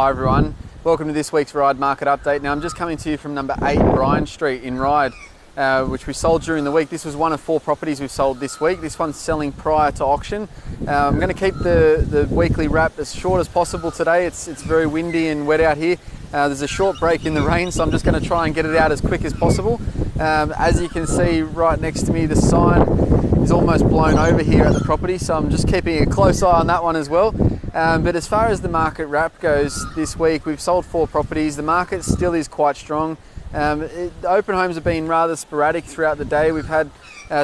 Hi everyone, welcome to this week's Ryde market update. Now I'm just coming to you from number 8 Bryan Street in Ryde, which we sold during the week. This was one of 4 properties we've sold this week. This one's selling prior to auction. I'm going to keep the weekly wrap as short as possible today. It's very windy and wet out here. There's a short break in the rain, so I'm just going to try and get it out as quick as possible. As you can see right next to me, the sign is almost blown over here at the property, so I'm just keeping a close eye on that one as well. But as far as the market wrap goes this week, we've sold 4 properties. The market still is quite strong. The open homes have been rather sporadic throughout the day. We've had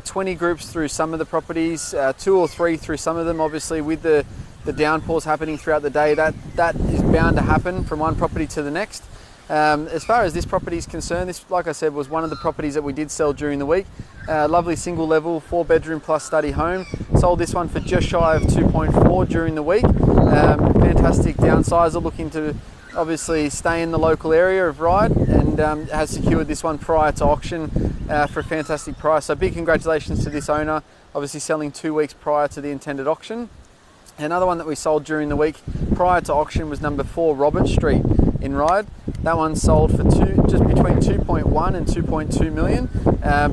20 groups through some of the properties, 2 or 3 through some of them. Obviously with the downpours happening throughout the day, that is bound to happen from one property to the next. As far as this property is concerned, this, like I said, was one of the properties that we did sell during the week. Lovely single level, 4-bedroom plus study home. Sold this one for just shy of 2.4 during the week. Fantastic downsizer, looking to obviously stay in the local area of Ryde, and has secured this one prior to auction for a fantastic price. So big congratulations to this owner, obviously selling 2 weeks prior to the intended auction. Another one that we sold during the week prior to auction was number 4 Robert Street in Ryde. That one sold for just between 2.1 and 2.2 million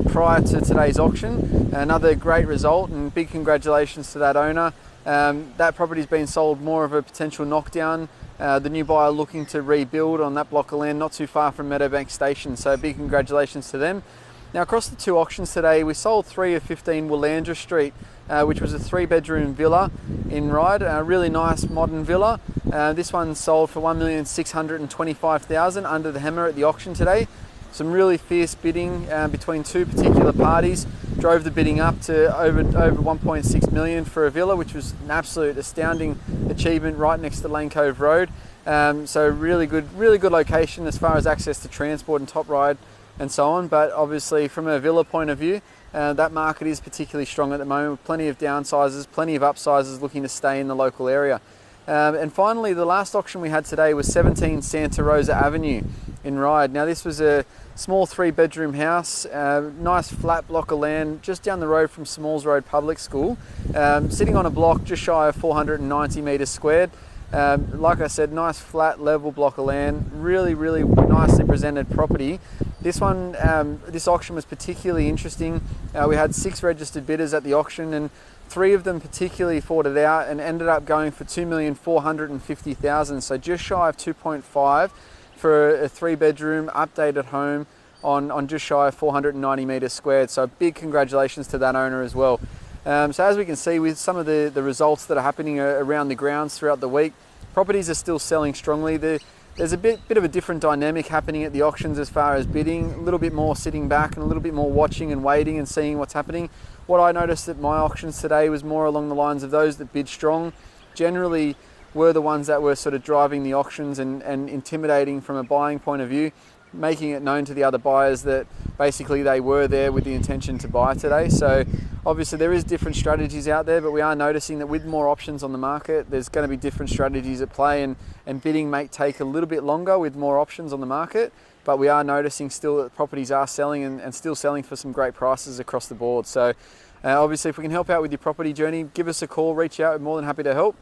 prior to today's auction. Another great result, and big congratulations to that owner. That property's been sold more of a potential knockdown. The new buyer looking to rebuild on that block of land not too far from Meadowbank Station, so big congratulations to them. Now across the 2 auctions today, we sold 3 of 15 Willandra Street, which was a 3-bedroom villa in Ryde, a really nice modern villa. This one sold for $1,625,000 under the hammer at the auction today. Some really fierce bidding between 2 particular parties drove the bidding up to over 1.6 million for a villa, which was an absolute astounding achievement right next to Lane Cove Road. So really good location as far as access to transport and top Ryde and so on. But obviously from a villa point of view, that market is particularly strong at the moment, with plenty of downsizers, plenty of upsizers looking to stay in the local area. And finally, the last auction we had today was 17 Santa Rosa Avenue in Ryde. Now this was a small 3-bedroom house, nice flat block of land just down the road from Smalls Road Public School, sitting on a block just shy of 490 metres squared. Like I said, nice flat level block of land, really nicely presented property. This one, this auction was particularly interesting. We had 6 registered bidders at the auction, and 3 of them particularly fought it out and ended up going for $2,450,000, so just shy of 2.5 for a 3-bedroom updated home on just shy of 490 metres squared. So big congratulations to that owner as well. So as we can see with some of the results that are happening around the grounds throughout the week, properties are still selling strongly. There's a bit of a different dynamic happening at the auctions as far as bidding, a little bit more sitting back and a little bit more watching and waiting and seeing what's happening. What I noticed at my auctions today was more along the lines of those that bid strong generally were the ones that were sort of driving the auctions and intimidating from a buying point of view, making it known to the other buyers that basically they were there with the intention to buy today. So obviously there is different strategies out there, but we are noticing that with more options on the market, there's going to be different strategies at play, and bidding may take a little bit longer with more options on the market. But we are noticing still that properties are selling and still selling for some great prices across the board. So obviously if we can help out with your property journey, give us a call, reach out, we're more than happy to help.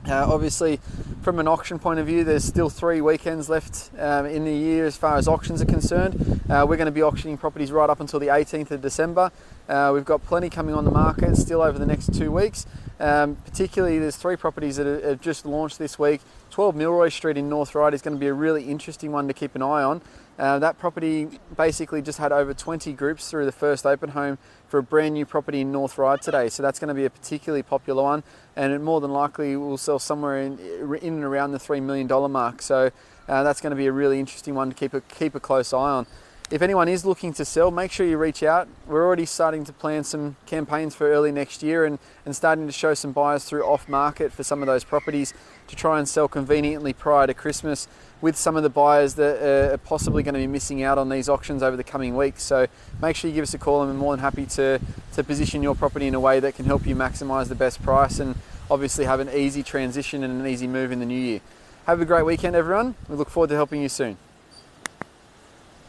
Obviously from an auction point of view, there's still 3 weekends left in the year as far as auctions are concerned. We're going to be auctioning properties right up until the 18th of December. We've got plenty coming on the market still over the next 2 weeks. Particularly there's 3 properties that have just launched this week. 12 Milroy Street in North Ryde is going to be a really interesting one to keep an eye on. That property basically just had over 20 groups through the first open home for a brand new property in North Ryde today. So that's going to be a particularly popular one, and it more than likely will sell somewhere in and around the $3 million mark. So that's going to be a really interesting one to keep a close eye on. If anyone is looking to sell, make sure you reach out. We're already starting to plan some campaigns for early next year and starting to show some buyers through off market for some of those properties to try and sell conveniently prior to Christmas, with some of the buyers that are possibly going to be missing out on these auctions over the coming weeks. So make sure you give us a call, and we're more than happy to position your property in a way that can help you maximise the best price and obviously have an easy transition and an easy move in the new year. Have a great weekend everyone. We look forward to helping you soon.